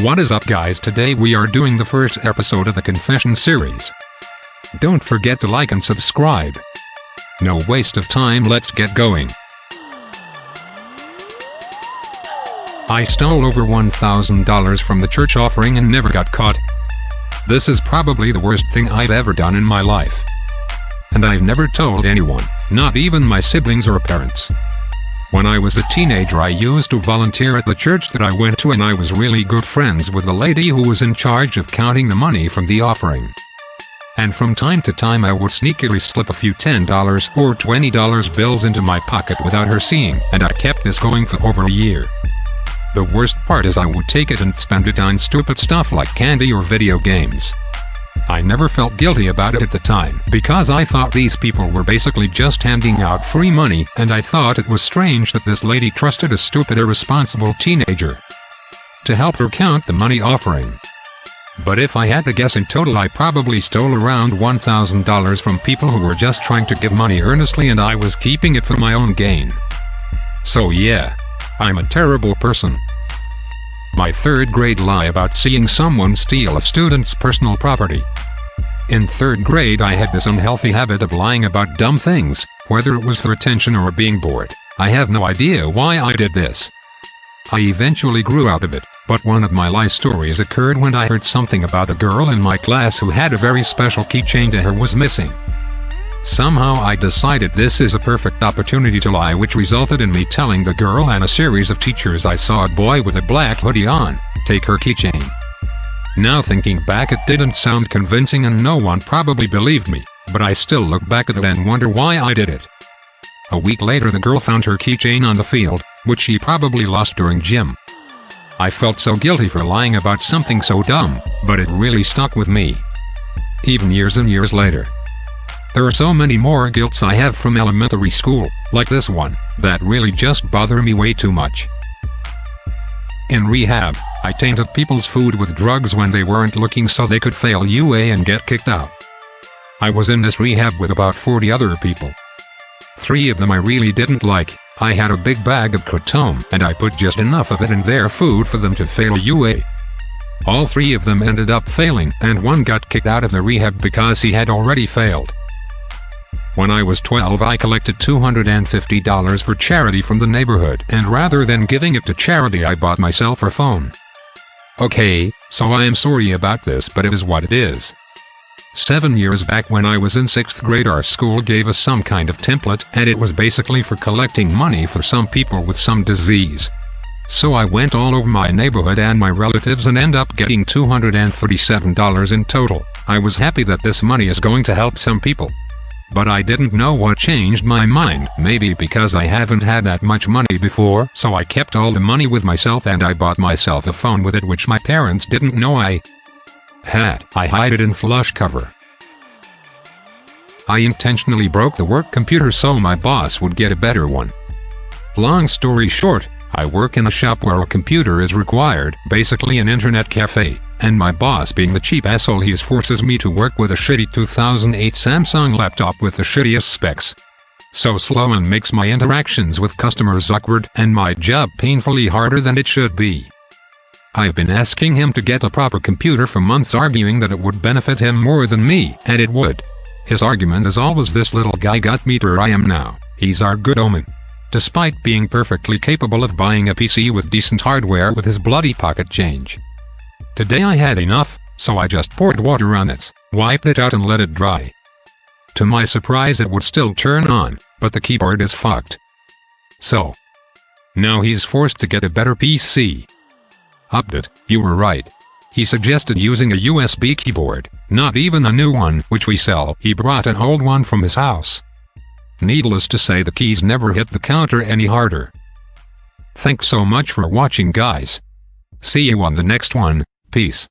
What is up guys, today we are doing the first episode of the confession series. Don't forget to like and subscribe. No waste of time, let's get going. I stole over $1,000 from the church offering and never got caught. This is probably the worst thing I've ever done in my life. And I've never told anyone, not even my siblings or parents. When I was a teenager I used to volunteer at the church that I went to, and I was really good friends with the lady who was in charge of counting the money from the offering. And from time to time I would sneakily slip a few $10 or $20 bills into my pocket without her seeing, and I kept this going for over a year. The worst part is I would take it and spend it on stupid stuff like candy or video games. I never felt guilty about it at the time, because I thought these people were basically just handing out free money, and I thought it was strange that this lady trusted a stupid, irresponsible teenager to help her count the money offering. But if I had to guess, in total I probably stole around $1,000 from people who were just trying to give money earnestly, and I was keeping it for my own gain. So yeah, I'm a terrible person. My third grade lie about seeing someone steal a student's personal property. In third grade I had this unhealthy habit of lying about dumb things, whether it was for attention or being bored. I have no idea why I did this. I eventually grew out of it, but one of my lie stories occurred when I heard something about a girl in my class who had a very special keychain to her was missing. Somehow I decided this is a perfect opportunity to lie, which resulted in me telling the girl and a series of teachers I saw a boy with a black hoodie on take her keychain. Now thinking back, it didn't sound convincing and no one probably believed me, but I still look back at it and wonder why I did it. A week later the girl found her keychain on the field, which she probably lost during gym. I felt so guilty for lying about something so dumb, but it really stuck with me. Even years and years later. There are so many more guilts I have from elementary school, like this one, that really just bother me way too much. In rehab, I tainted people's food with drugs when they weren't looking so they could fail UA and get kicked out. I was in this rehab with about 40 other people. 3 of them I really didn't like. I had a big bag of kratom and I put just enough of it in their food for them to fail UA. All 3 of them ended up failing, and one got kicked out of the rehab because he had already failed. When I was 12 I collected $250 for charity from the neighborhood, and rather than giving it to charity I bought myself a phone. Okay, so I am sorry about this, but it is what it is. 7 years back when I was in 6th grade our school gave us some kind of template, and it was basically for collecting money for some people with some disease. So I went all over my neighborhood and my relatives and end up getting $237 in total. I was happy that this money is going to help some people. But I didn't know what changed my mind, maybe because I haven't had that much money before, so I kept all the money with myself and I bought myself a phone with it, which my parents didn't know I had. I hid it in flush cover. I intentionally broke the work computer so my boss would get a better one. Long story short, I work in a shop where a computer is required, basically an internet cafe, and my boss, being the cheap asshole he is, forces me to work with a shitty 2008 Samsung laptop with the shittiest specs. So slow and makes my interactions with customers awkward and my job painfully harder than it should be. I've been asking him to get a proper computer for months, arguing that it would benefit him more than me, and it would. His argument is always, this little guy got me to where I am now, he's our good omen. Despite being perfectly capable of buying a PC with decent hardware with his bloody pocket change. Today I had enough, so I just poured water on it, wiped it out and let it dry. To my surprise it would still turn on, but the keyboard is fucked. So now he's forced to get a better PC. Update, you were right. He suggested using a USB keyboard, not even a new one which we sell. He brought an old one from his house. Needless to say, the keys never hit the counter any harder. Thanks so much for watching guys. See you on the next one. Peace.